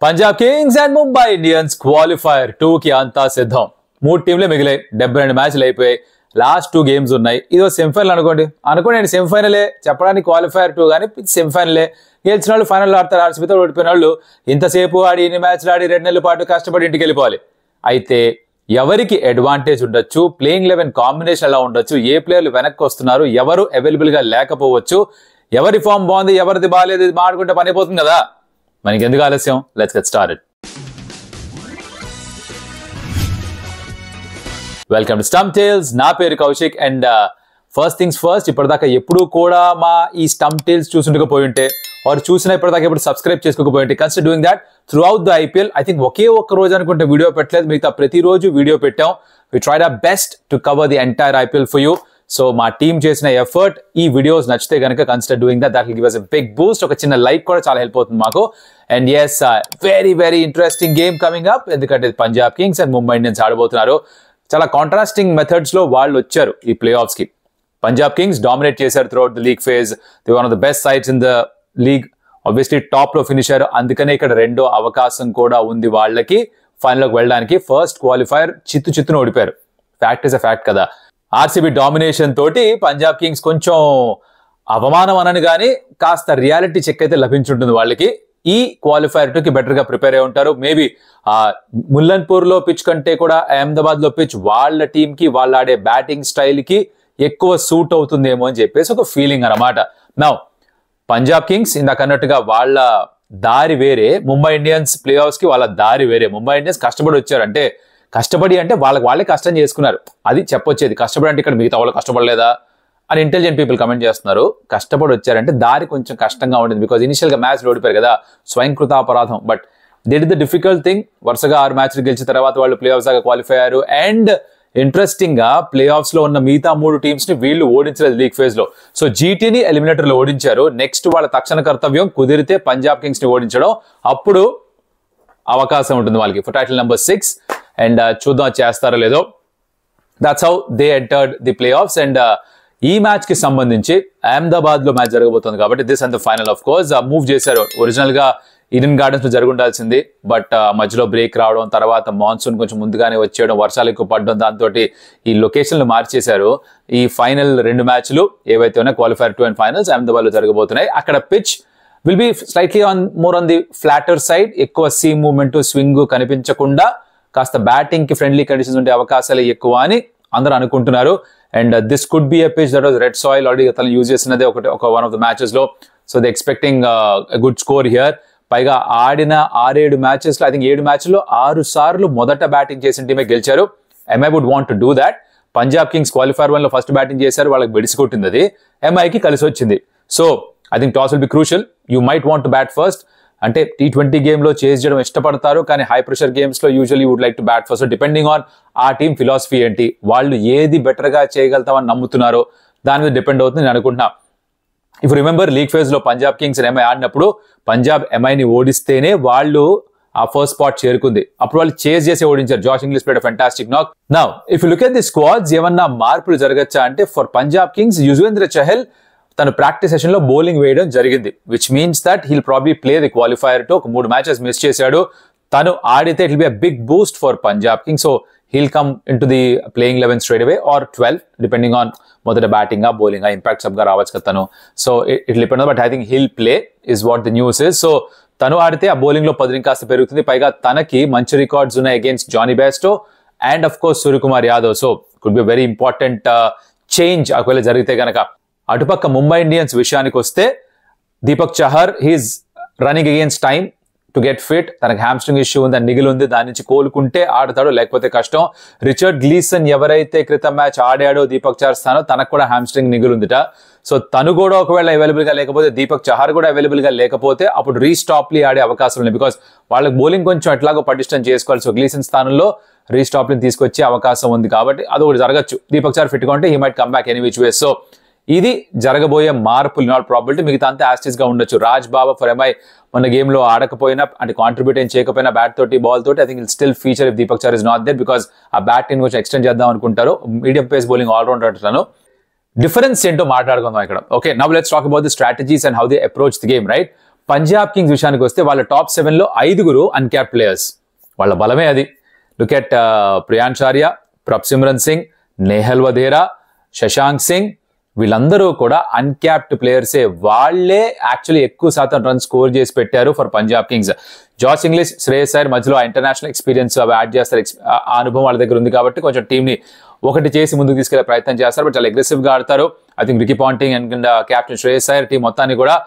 Punjab Kings and Mumbai Indians qualifier 2 కి అంతా సిద్ధం. 3 టీంలే మిగిలాయి. 72 మ్యాచ్లు అయిపోయాయి. లాస్ట్ 2 గేమ్స్ ఉన్నాయి. ఇదో సెమీఫైనల్ అనుకోండి నేను సెమీఫైనలే చెప్పడానికి క్వాలిఫైర్ 2 కానీ సెమీఫైనలే. గెలిచిన వాళ్ళు ఫైనల్ ఆడతారు. ఆర్సీబీతో ఓడిపోయిన వాళ్ళు ఇంతసేపు ఆడి ఇన్ని మ్యాచ్లు ఆడి 2 నెలల పాటు కష్టపడి ఇంటికి వెళ్ళిపోవాలి. అయితే ఎవరికి అడ్వాంటేజ్ ఉండొచ్చు, ప్లేయింగ్ 11 కాంబినేషన్ ఎలా ఉండొచ్చు, ఏ ప్లేయర్లు వెనక్కి వస్తున్నారు, ఎవరు అవైలబుల్ గా లేకపోవచ్చు, ఎవరి ఫామ్ బాగుంది ఎవరిది బాగాలేదు, ఇది మాడుకుంటే పని అయిపోతుంది కదా. మనకి ఎందుకు ఆలస్యం, let's get started. Welcome to stump tales. నా పేరు Kaushik. And first things first, ఇప్పటిదాకా ఎప్పుడు కూడా మా ఈ స్టంప్ టేల్స్ చూసుండకపోయి ఉంటే వారు చూసిన ఇప్పటిదాకా ఎప్పుడు సబ్స్క్రైబ్ చేసుకోకపోయి ఉంటే consider doing that throughout the IPL. I think ఒకే ఒక్క రోజు అనుకుంటే వీడియో పెట్టలేదు, మిగతా ప్రతిరోజు వీడియో పెట్టాం. We tried our best to cover the entire IPL for you. So మా టీం చేసిన ఎఫర్ట్, ఈ వీడియోస్ నచ్చితే కనుక consider doing that will give us a big boost. ఒక చిన్న లైక్ కూడా చాలా హెల్ప్ అవుతుంది మాకు. And yes, very interesting game coming up. ఎందుకంటే Punjab Kings and Mumbai Indians ఆడబోతున్నారు. చాలా కాంట్రాస్టింగ్ మెథడ్స్ లో వాళ్ళు వచ్చారు ఈ ప్లే ఆఫ్స్ కి. పంజాబ్ కింగ్స్ డామినేట్ చేశారు through out the league phase. They one of the best sides in the league. Obviously top లో ఫినిష్ అయ్యారు. అందుకనే ఇక్కడ రెండో అవకాశం కూడా ఉంది వాళ్ళకి ఫైనల్ లోకి వెళ్ళడానికి. ఫస్ట్ క్వాలిఫైర్ చిత్తును ఓడిపారు. ఫ్యాక్ట్ ఇస్ అ ఫ్యాక్ట్ కదా. ఆర్సీబీ డామినేషన్ తోటి పంజాబ్ కింగ్స్ కొంచెం అవమానం అనని కానీ కాస్త రియాలిటీ చెక్ అయితే లభించుంటుంది వాళ్ళకి. ఈ క్వాలిఫైర్ 2 కి బెటర్ గా ప్రిపేర్ అయి ఉంటారు. మేబీ ముల్లన్పూర్ లో పిచ్ కంటే కూడా అహ్మదాబాద్ లో పిచ్ వాళ్ళ టీం కి, వాళ్ళు ఆడే బ్యాటింగ్ స్టైల్ కి ఎక్కువ సూట్ అవుతుందేమో అని చెప్పేసి ఒక ఫీలింగ్ అనమాట. నౌ పంజాబ్ కింగ్స్ ఇందాక అన్నట్టుగా వాళ్ళ దారి వేరే, ముంబై ఇండియన్స్ ప్లే ఆఫ్స్ కి వాళ్ళ దారి వేరే. ముంబై ఇండియన్స్ కష్టపడి వచ్చారు. అంటే కష్టపడి అంటే వాళ్ళే కష్టం చేసుకున్నారు, అది చెప్పొచ్చేది. కష్టపడి అంటే ఇక్కడ మిగతా వాళ్ళు కష్టపడలేదా అని ఇంటెలిజెంట్ పీపుల్ కమెంట్ చేస్తున్నారు. కష్టపడి వచ్చారంటే దారి కొంచెం కష్టంగా ఉంటుంది. బికాజ్ ఇనిషియల్ గా మ్యాచ్ ఓడిపోయారు కదా, స్వయంకృతాపరాధం. But they did the difficult thing. వరుసగా 6 మ్యాచ్లు గెలిచిన తర్వాత వాళ్ళు ప్లే ఆఫ్స్ దాకా క్వాలిఫై అయ్యారు. అండ్ ఇంట్రెస్టింగ్ గా ప్లే ఆఫ్స్ లో ఉన్న మిగతా 3 టీమ్స్ ని వీళ్ళు ఓడించలేదు లీగ్ ఫేజ్ లో. సో జీటీని ఎలిమినేటర్ లో ఓడించారు. నెక్స్ట్ వాళ్ళ తక్షణ కర్తవ్యం కుదిరితే పంజాబ్ కింగ్స్ ని ఓడించడం. అప్పుడు అవకాశం ఉంటుంది వాళ్ళకి ఫర్ టైటిల్ నెంబర్ 6. అండ్ చూద్దాం చేస్తారో లేదో. That's how they entered the play offs. And ఈ మ్యాచ్ కి సంబంధించి అహ్మదాబాద్ లో మ్యాచ్ జరగబోతుంది కాబట్టి this and the final of course move చేశారు. ఒరిజినల్ గా ఈడెన్ గార్డెన్స్ లో జరుగుండాల్సింది. బట్ మధ్యలో బ్రేక్ రావడం, తర్వాత మాన్సూన్ కొంచెం ముందుగానే వచ్చేయడం, వర్షాలు ఎక్కువ పడడం, దాంతో ఈ లొకేషన్లు మార్చేశారు. ఈ ఫైనల్ 2 మ్యాచ్లు ఏవైతే ఉన్నాయి క్వాలిఫైర్ 2 అండ్ ఫైనల్స్ అహ్మదాబాద్ లో జరగబోతున్నాయి. అక్కడ pitch will be slightly more on the flatter side. ఎక్కువ సీమ్ మూవ్మెంట్, స్వింగ్ కనిపించకుండా కాస్త బ్యాటింగ్ కి ఫ్రెండ్లీ కండిషన్స్ ఉండే అవకాశాలు ఎక్కువ అని అందరూ అనుకుంటున్నారు. And this could be a pitch that was red soil. Already తను యూజ్ చేసినదే ఒక వన్ ఆఫ్ ద మ్యాచెస్ లో. So they expecting good score here. పైగా ఆడిన 6-7 మ్యాచెస్ లో ఐ థింక్ 7 మ్యాచ్ల్లో 6 సార్లు మొదట బ్యాటింగ్ చేసిన టీమే గెలిచారు. MI would want to do that. Punjab Kings qualifier 1 లో ఫస్ట్ బ్యాటింగ్ చేశారు, వాళ్ళకి బెడిసి కొట్టింది, అది ఎంఐకి కలిసి వచ్చింది. So I think toss will be crucial. You might want to bat first. అంటే T20 గేమ్ లో చేజ్ చేయడం ఇష్టపడతారు, కానీ హై ప్రెషర్ గేమ్స్ లో usually would like to bat first. Depending on ఆ టీమ్ ఫిలాసఫీ ఏంటి, వాళ్ళు ఏది బెటర్ గా చేయగలుగుతామని నమ్ముతున్నారో దాని మీద డిపెండ్ అవుతుంది నేను అనుకుంటున్నా. ఇఫ్ రిమెంబర్ లీగ్ ఫేజ్ లో పంజాబ్ కింగ్స్ అండ్ ఎంఐ ఆడినప్పుడు పంజాబ్ ఎంఐని ఓడిస్తేనే వాళ్ళు ఆ ఫస్ట్ స్పాట్ చేరుకుంది. అప్పుడు వాళ్ళు చేజ్ చేసి ఓడించారు. Josh Inglis played fantastic knock. Now if you look at the squads, ఏమన్నా మార్పులు జరగచ్చా అంటే ఫర్ పంజాబ్ కింగ్స్ యుజ్వేంద్ర చహల్ తను ప్రాక్టీస్ సెషన్ లో బౌలింగ్ వేయడం జరిగింది, which means that he'll probably play the qualifier 2. ఒక 3 మ్యాచెస్ మిస్ చేశాడు. తను ఆడితే it will be a big boost for Punjab Kings. So he'll come in to the playing 11 straight away or 12 depending on మొదట batting bowling impact sub గా రావచ్చు కదా తను. So it depend, but I think he'll play is what the news is. So తను ఆడితే ఆ bowling లో 10 కాస్త పెరుగుతుంది. పైగా తనకి మంచి రికార్డ్స్ ఉన్నాయి against Johnny Bairstow and of course Suryakumar Yadav. So could be very important change ఒకవేళ జరిగితే కనుక. అటుపక్క ముంబై ఇండియన్స్ విషయానికి వస్తే Deepak Chahar he's running against time to get fit. తనకు హ్యామ్స్ట్రింగ్ ఇష్యూ ఉంది, నిగిలి ఉంది, దాని నుంచి కోలుకుంటే ఆడతాడు, లేకపోతే కష్టం. రిచర్డ్ గ్లీసన్ ఎవరైతే క్రితం మ్యాచ్ ఆడాడో దీపక్ చహర్ స్థానం, తనకు కూడా హ్యామ్స్ట్రింగ్ నిగులుందిట. సో తను కూడా ఒకవేళ అవైలబుల్ గా లేకపోతే, దీపక్ చహర్ కూడా అవైలబుల్ గా లేకపోతే అప్పుడు రీస్టాప్లీ ఆడే అవకాశం ఉంది. బికాస్ వాళ్ళకి బౌలింగ్ కొంచెం ఎట్లాగో పటిష్టం చేసుకోవాలి. సో గ్లీసన్ స్థానంలో రీస్టాప్లీని తీసుకొచ్చే అవకాశం ఉంది కాబట్టి అదొకటి జరగచ్చు. దీపక్ చహర్ ఫిట్ గా ఉంటే he might come back any which ways. So ఇది జరగబోయే మార్పులు, నాట్ ప్రాబిలిటీ. మిగతా అంతా యాస్టిస్ గా ఉండొచ్చు. రాజ్ బాబా ఫర్ ఎంఐ మన గేమ్ లో ఆడకపోయినా, అంటే కాంట్రిబ్యూట్ ఏం చేయకపోయినా బ్యాట్ తోటి బాల్ తోటి I think he'll still feature if Deepak Chahar is not there, because ఆ బ్యాట్ ని కొంచెం ఎక్స్టెండ్ చేద్దాం అనుకుంటారు. మీడియం పేస్ బౌలింగ్ ఆల్రౌండర్ అంటున్నాను. డిఫరెన్స్ ఏంటో మాట్లాడుకుందాం ఇక్కడ. Okay, now let's talk about the strategies and how they approach the game, right. Punjab Kings విషయానికి వస్తే వాళ్ళ టాప్ 7లో 5 అన్క్యాప్డ్ ప్లేయర్స్. వాళ్ళ బలమే అది. లుక్ ఎట్ ప్రియాంచార్య, ప్రప్సిమ్రన్ సింగ్, నేహల్ వధేరా, శశాంక్ సింగ్, వీళ్ళందరూ కూడా అన్క్యాప్డ్ ప్లేయర్సే. వాళ్లే యాక్చువల్లీ ఎక్కువ శాతం రన్ స్కోర్ చేసి పెట్టారు for Punjab Kings. Jos English, Shreyas Iyer మధ్యలో ఇంటర్నేషనల్ ఎక్స్పీరియన్స్ అవి యాడ్ చేస్తారు. ఆ అనుభవం వాళ్ళ దగ్గర ఉంది కాబట్టి కొంచెం టీంని ఒకటి చేసి ముందుకు తీసుకెళ్లే ప్రయత్నం చేస్తారు. బట్ చాలా అగ్రెసివ్ గా ఆడతారు. I think Ricky Ponting and captain Shreyas Iyer team మొత్తాన్ని కూడా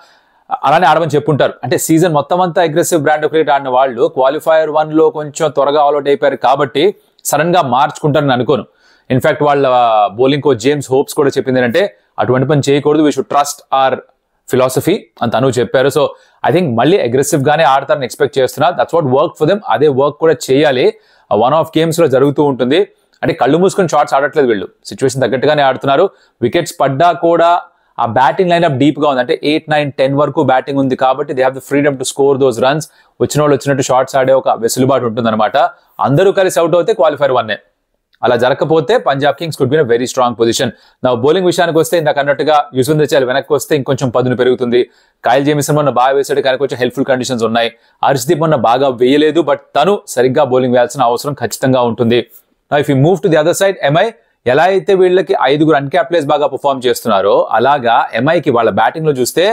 అలానే ఆడమని చెప్పుంటారు. అంటే సీజన్ మొత్తం అంతా అగ్రెసివ్ బ్రాండ్ ఆఫ్ క్రికెట్ ఆడిన వాళ్ళు క్వాలిఫైయర్ 1లో కొంచెం త్వరగా ఆల్అౌట్ అయిపోయారు కాబట్టి సడన్ గా మార్చుకుంటారని అనుకోను. ఇన్ఫాక్ట్ వాళ్ళ బౌలింగ్ కోచ్ జేమ్స్ హోప్స్ కూడా చెప్పింది ఏంటంటే అటువంటి పని చేయకూడదు, we should trust our philosophy అని తను చెప్పారు. సో ఐ థింక్ మళ్ళీ అగ్రెసివ్ గానే ఆడతారని ఎక్స్పెక్ట్ చేస్తున్నా. That's what work for them. అదే వర్క్ కూడా చేయాలి. వన్ ఆఫ్ గేమ్స్ లో జరుగుతూ ఉంటుంది. అంటే కళ్ళు మూసుకొని షాట్స్ ఆడట్లేదు వీళ్ళు, సిచ్యువేషన్ తగ్గట్టుగానే ఆడుతున్నారు. వికెట్స్ పడ్డా కూడా ఆ బ్యాటింగ్ లైన్ అప్ డీప్ గా ఉంది. అంటే 8, 9, 10 వరకు బ్యాటింగ్ ఉంది కాబట్టి they have the freedom to score those runs. వచ్చిన వాళ్ళు వచ్చినట్టు షాట్స్ ఆడే ఒక వెసులుబాటు ఉంటుంది అనమాట. అందరూ కలిసి అవుట్ అవుతే క్వాలిఫైర్ 1. అలా జరగకపోతే Punjab Kings could be in a very strong position. నా బౌలింగ్ విషయానికి వస్తే ఇందాక అన్నట్టుగా యుజ్వేంద్ర చహల్ వెనక్కి వస్తే ఇంకొంచెం పదును పెరుగుతుంది. కైల్ జేమిసన్ మొన్న బాగా వేసాడు కానీ కొంచెం హెల్ప్ఫుల్ కండిషన్స్ ఉన్నాయి. హర్షదీప్ మొన్న బాగా వేయలేదు, బట్ తను సరిగ్గా బౌలింగ్ వేయాల్సిన అవసరం ఖచ్చితంగా ఉంటుంది. If you move to the other side, MI ఎలా అయితే వీళ్ళకి 5 అన్క్యాప్డ్ ప్లేయర్స్ బాగా పర్ఫార్మ్ చేస్తున్నారో అలాగా ఎంఐకి వాళ్ళ బ్యాటింగ్ లో చూస్తే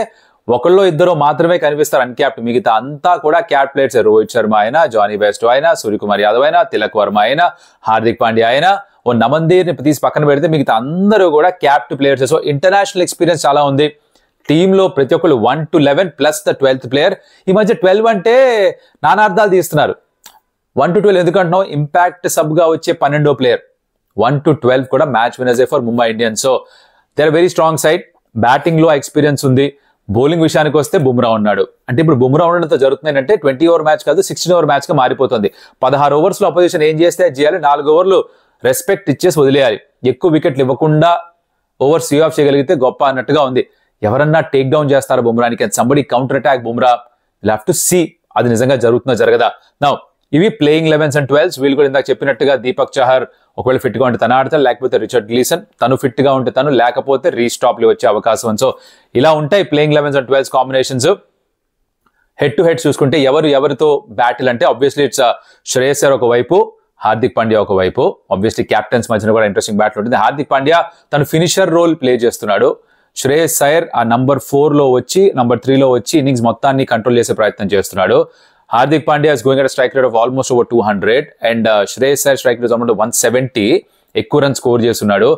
ఒకళ్ళో ఇద్దరు మాత్రమే కనిపిస్తారు అన్క్యాప్డ్. మిగతా అంతా కూడా క్యాప్ ప్లేయర్స్. రోహిత్ శర్మ అయినా, జానీ బెస్టో అయినా, సూర్యకుమార్ యాదవ్ అయినా, తిలక్ వర్మ అయినా, హార్దిక్ పాండ్యా అయినా, ఓ నమన్దీర్ని తీసి పక్కన పెడితే మిగతా అందరూ కూడా capped players. So international experience చాలా ఉంది టీంలో. ప్రతి ఒక్కళ్ళు 1 to 11 plus the 12th player. ఈ మధ్య 12 అంటే నానార్థాలు తీస్తున్నారు. 1 to 12 ఎందుకంటున్నాం, ఇంపాక్ట్ సబ్ గా వచ్చే 12వ ప్లేయర్. 1 to 12 కూడా match winners for Mumbai Indians. So they are very strong side. Batting లో ఎక్స్పీరియన్స్ ఉంది. బౌలింగ్ విషయానికి వస్తే బుమ్రా ఉన్నాడు. అంటే ఇప్పుడు బుమ్రా ఉండడంతో జరుగుతుంది అంటే 20 ఓవర్ మ్యాచ్ కాదు, 16 ఓవర్ మ్యాచ్ గా మారిపోతుంది. 16 ఓవర్స్ లో అపోజిషన్ ఏం చేస్తే చేయాలి, 4 ఓవర్లు రెస్పెక్ట్ ఇచ్చేసి వదిలేయాలి. ఎక్కువ వికెట్లు ఇవ్వకుండా ఓవర్ సీ ఆఫ్ చేయగలిగితే గొప్ప అన్నట్టుగా ఉంది. ఎవరన్నా టేక్ డౌన్ చేస్తారు బుమ్రానికి, and somebody counter attack Bumrah. Will have to see అది నిజంగా జరుగుతుందో జరగదా. నౌ ఇవి ప్లేయింగ్ 11s and 12s. వీళ్ళు కూడా ఇందాక చెప్పినట్టుగా దీపక్ చహర్ ఒకవేళ ఫిట్ గా ఉంటే తను ఆడతారు, లేకపోతే రిచర్డ్ గ్లీసన్ తను ఫిట్ గా ఉంటే తను, లేకపోతే రీస్టాప్ లో వచ్చే అవకాశం. సో ఇలా ఉంటాయి playing 11s and 12s combinations. Head to head చూసుకుంటే ఎవరితో బ్యాటిల్ అంటే ఆబ్వియస్లీ ఇట్స్ శ్రేయస్ అయ్యర్ ఒకవైపు, హార్దిక్ పాండ్యా ఒకవైపు. ఆబ్వియస్లీ క్యాప్టెన్స్ మధ్యన కూడా ఇంట్రెస్టింగ్ బ్యాటిల్ ఉంటుంది. హార్దిక్ పాండ్యా తను ఫినిషర్ రోల్ ప్లే చేస్తున్నాడు. శ్రేయస్ అయ్యర్ ఆ నంబర్ 4లో వచ్చి, నంబర్ 3లో వచ్చి ఇన్నింగ్స్ మొత్తాన్ని కంట్రోల్ చేసే ప్రయత్నం చేస్తున్నాడు. Hardik Pandya is going at a strike rate of almost over 200 and Shreyas Iyer strike rate is almost 170. ఎక్కువ రన్ స్కోర్ చేస్తున్నాడు,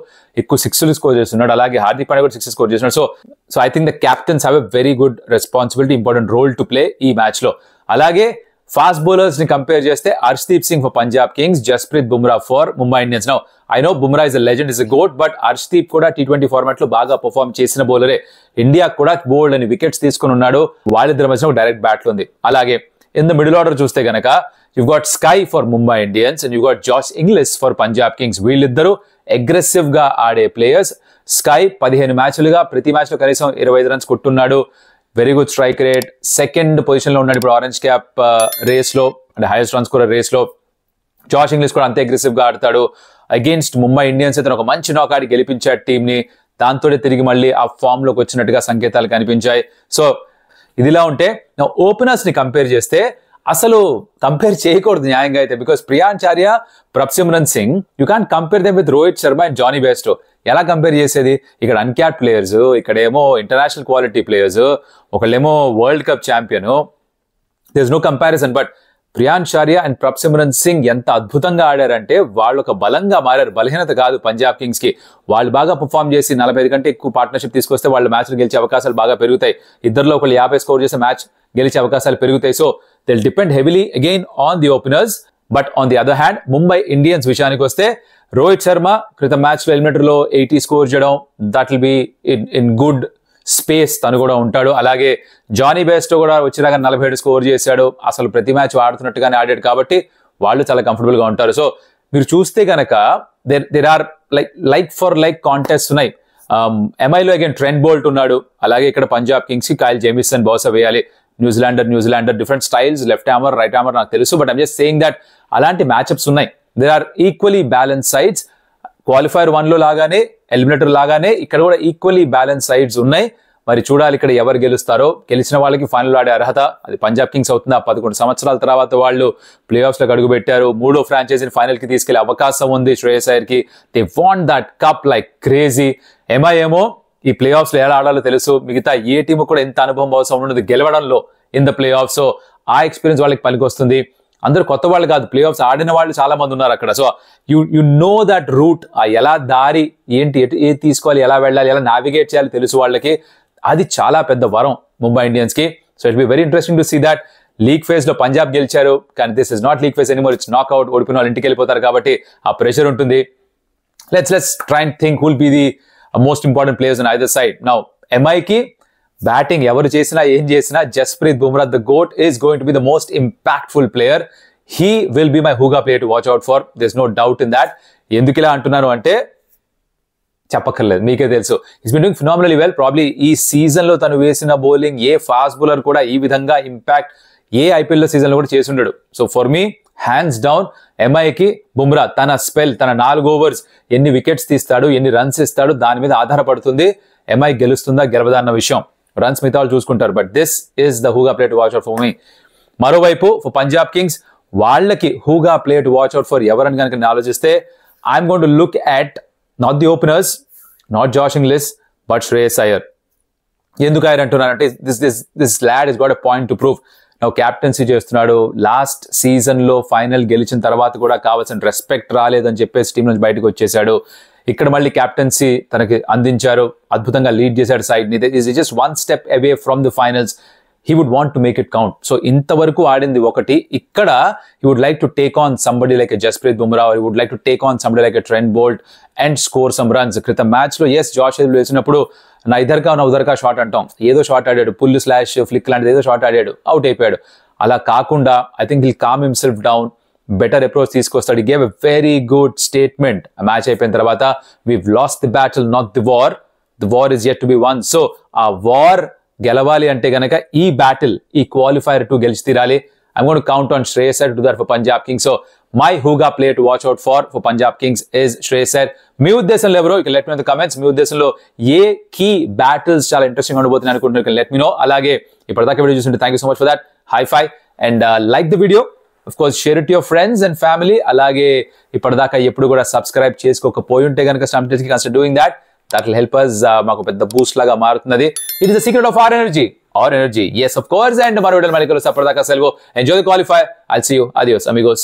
ఎక్కువ 6లు స్కోర్ చేస్తున్నాడు. అలాగే హార్దిక్ పాండ్యా కూడా 6 స్కోర్ చేస్తున్నాడు. So I think the captains have a very good responsibility, important role to play ఈ match లో. అలాగే ఫాస్ట్ బౌలర్స్ ని కంపేర్ చేస్తే Harshdeep Singh for Punjab Kings, Jasprit Bumrah for Mumbai Indians. Now I know Bumrah is a legend, is a GOAT, but Harshdeep కూడా T20 format లో బాగా perform చేసిన బౌలరే. India కూడా బోల్డ్ అని వికెట్స్ తీసుకుని ఉన్నాడు. వాళ్ళిద్దరి మధ్య ఒక డైరెక్ట్ బ్యాట్లు ఉంది. అలాగే ఇన్ ద మిడిల్ ఆర్డర్ చూస్తే గనక you've got Sky for Mumbai Indians and you've got Josh Inglis for Punjab Kings. వీళ్ళిద్దరూ అగ్రెసివ్ గా ఆడే ప్లేయర్స్. స్కై 15 మ్యాచ్లుగా ప్రతి మ్యాచ్ లో కనీసం 25 రన్స్ కొట్టున్నాడు. Very good strike rate. Second position లో ఉన్నాడు ఇప్పుడు ఆరెంజ్ క్యాప్ రేస్ లో, అంటే హైయెస్ట్ రన్ స్కోరర్ రేస్ లో. జాష్ ఇంగ్లీష్ కూడా అంతే అగ్రెసివ్ గా ఆడతాడు. అగేన్స్ట్ ముంబై ఇండియన్స్ అయితే ఒక మంచి నాక్ ఆడి గెలిపించాడు టీమ్ ని. దాంతో తిరిగి మళ్ళీ ఆ ఫామ్ లోకి వచ్చినట్టుగా సంకేతాలు కనిపించాయి. సో ఇదిలా ఉంటే ఓపెనర్స్ ని కంపేర్ చేస్తే అసలు కంపేర్ చేయకూడదు న్యాయంగా అయితే. Because ప్రియాంచార్య, ప్రప్సిమ్రన్ Singh, you can compare them with Rohit Sharma and Jonny Bairstow. ఎలా కంపేర్ చేసేది? ఇక్కడ అన్క్యాప్డ్ ప్లేయర్స్, ఇక్కడేమో ఇంటర్నేషనల్ క్వాలిటీ ప్లేయర్స్, ఒకళ్ళేమో world cup champion. There is no comparison. But ప్రియాంచార్య and ప్రప్సిమ్రన్ Singh ఎంత అద్భుతంగా ఆడారంటే వాళ్ళు ఒక బలంగా మారారు. బలహీనత కాదు పంజాబ్ కింగ్స్ కి. వాళ్ళు బాగా పర్ఫార్మ్ చేసి 45 కంటే ఎక్కువ పార్ట్నర్షిప్ తీసుకొస్తే వాళ్ళ మ్యాచ్లు గెలిచే అవకాశాలు బాగా పెరుగుతాయి. ఇద్దరులో ఒకళ్ళు 50 స్కోర్ చేసే మ్యాచ్ గెలిచే అవకాశాలు పెరుగుతాయి. So they'll depend heavily again on the openers. But on the other hand, Mumbai Indians విషయానికి వస్తే రోహిత్ శర్మ క్రితం మ్యాచ్ లో ఎలిమినేటర్ లో 80 స్కోర్ చేయడం, that will be in good space, తను కూడా ఉంటాడు. అలాగే జానీ బెస్టో కూడా వచ్చేదాకా 47 స్కోర్ చేశాడు. అసలు ప్రతి మ్యాచ్ ఆడుతున్నట్టుగానే ఆడాడు కాబట్టి వాళ్ళు చాలా కంఫర్టబుల్ గా ఉంటారు. సో మీరు చూస్తే కనుక there are like for like contest ఉన్నాయి. ఎంఐలో అగైన్ ట్రెంట్ బోల్ట్ ఉన్నాడు. అలాగే ఇక్కడ పంజాబ్ కింగ్స్ కి కైల్ జేమిసన్ బహుశా వేయాలి. New Zealander different styles, left hammer, right hammer నాకు తెలుసు. But I'm just saying that అలాంటి మ్యాచ్అప్స్ ఉన్నాయి. There are equally balance sides. Qualifier 1 లో లాగానే, ఎలిమినేటర్ లాగానే ఇక్కడ కూడా ఈక్వలీ బ్యాలెన్స్ సైడ్స్ ఉన్నాయి. మరి చూడాలి ఇక్కడ ఎవరు గెలుస్తారో. గెలిచిన వాళ్ళకి ఫైనల్ ఆడే అర్హత అది పంజాబ్ కింగ్స్ అవుతుందా. 11 సంవత్సరాల తర్వాత వాళ్ళు ప్లే ఆఫ్స్ లోకి అడుగు పెట్టారు. 3వ ఫ్రాంచైజీని ఫైనల్ కి తీసుకెళ్లే అవకాశం ఉంది శ్రేయస్ అయ్యర్ కి. They want that cup like crazy. MI ఏమో ఈ ప్లే ఆఫ్స్ లో ఎలా ఆడాలో తెలుసు. మిగతా ఏ టీము కూడా ఎంత అనుభవం అవసరం ఉండదు గెలవడంలో in the playoff. So ఆ ఎక్స్పీరియన్స్ వాళ్ళకి పనికి వస్తుంది. అందరూ కొత్త వాళ్ళు కాదు, ప్లే ఆఫ్స్ ఆడిన వాళ్ళు చాలా మంది ఉన్నారు అక్కడ. So you know that route, ఆ ఎలా దారి ఏంటి, ఏది తీసుకోవాలి, ఎలా వెళ్ళాలి, ఎలా నావిగేట్ చేయాలి తెలుసు వాళ్ళకి. అది చాలా పెద్ద వరం ముంబై ఇండియన్స్ కి. So it be very interesting to see that. League phase లో పంజాబ్ గెలిచారు, కానీ this is not league phase anymore, it's knockout. ఓడిపోయిన వాళ్ళు ఇంటికి వెళ్ళిపోతారు కాబట్టి ఆ ప్రెషర్ ఉంటుంది. Let's try and think who'll be the most important players on either side. Now ఎంఐకి బ్యాటింగ్ ఎవరు చేసినా ఏం చేసినా Jasprit Bumrah the GOAT is going to be the most impactful player. He will be my go-to player to watch out for. This no doubt in that. ఎందుకు ఇలా అంటున్నాను అంటే చెప్పక్కర్లేదు, మీకే తెలుసు. Is been doing phenomenally well. Probably ఈ season లో తను వేసిన బౌలింగ్ ఏ ఫాస్ట్ బౌలర్ కూడా ఈ విధంగా ఇంపాక్ట్ ఏ ఐపీఎల్ లో సీజన్ లో కూడా చేసి ఉండడు. So for me hands down ఎంఐకి బుమ్రా. తన స్పెల్, తన 4 ఓవర్స్ ఎన్ని వికెట్స్ తీస్తాడు, ఎన్ని రన్స్ ఇస్తాడు, దాని మీద ఆధారపడుతుంది ఎంఐ గెలుస్తుందా గెలవదా అన్న విషయం. రన్స్ మిగతా వాళ్ళు చూసుకుంటారు, but this is the go-to play to watch out for me. మరోవైపు ఫర్ పంజాబ్ కింగ్స్ వాళ్ళకి go-to play to watch out for ఎవరని కనుక ఆలోచిస్తే I'm going to look at not the openers, not Josh Inglis, but Shreyas Iyer. ఎందుకు అయ్యర్ అంటున్నారంటే this lad is got a point to prove. నా captaincy చేస్తున్నాడు. Last season లో final గెలిచిన తర్వాత కూడా కావాల్సిన రెస్పెక్ట్ రాలేదని చెప్పేసి టీం నుంచి బయటకు వచ్చేసాడు. ఇక్కడ మళ్ళీ క్యాప్టెన్సీ తనకి అందించారు, అద్భుతంగా లీడ్ చేశాడు సైడ్ ని. Is just 1 step away from the finals. he would want to make it count. So ఇంతవరకు ఆడింది ఒకటి, ఇక్కడ he would like to take on somebody like a Jasprit Bumrah, or he would like to take on somebody like a Trent Bolt and score some runs. క్రితం match లో yes Josh hazel వేసినప్పుడు నా ఇద్దరుగా నా ఉదరకా shot అంటాం, ఏదో shot ఆడాడు, pull slash flick లాంటిది ఏదో షాట్ ఆడాడు, అవుట్ అయిపోయాడు. అలా కాకుండా I think he'll calm himself down, better approach తీసుకొస్తాడు. Gave a very good statement match అయిపోయిన తర్వాత. we've lost the battle, not the war. the war is yet to be won. So ఆ war గెలవాలి అంటే గనక ఈ బ్యాటిల్, ఈ qualifier 2 గెలిచి తీరాలి. I'm going to count on Shreyas Iyer to do that for Punjab Kings. So my Hooga player to watch out for Punjab Kings is Shreyas Iyer. మీ ఉద్దేశంలో ఎవరో ఇక let me know in the comments. మీ ఉద్దేశంలో ఏ key battles చాలా interesting ఉండబోతున్నాయి అనుకుంటున్నారు, let me know. అలాగే ఇప్పటిదాకా వీడియో చూస్తుంటే thank you so much for that. High five and like the video, of course share it to your friends and family. అలాగే ఇప్పటిదాకా ఎప్పుడు కూడా సబ్స్క్రైబ్ చేసుకోకపోయి ఉంటే కనుక స్టంప్టెల్స్ కి consider doing that. That will help us. మాకు పెద్ద బూస్ట్ లాగా మారుతున్నది. It is the secret of our energy. Our energy, yes of course. And మరో వీడియోలో మళ్ళీ కలుస్తాం. అప్పటిదాకా సెలవు. Enjoy the qualifier. I'll see you. Adios amigos.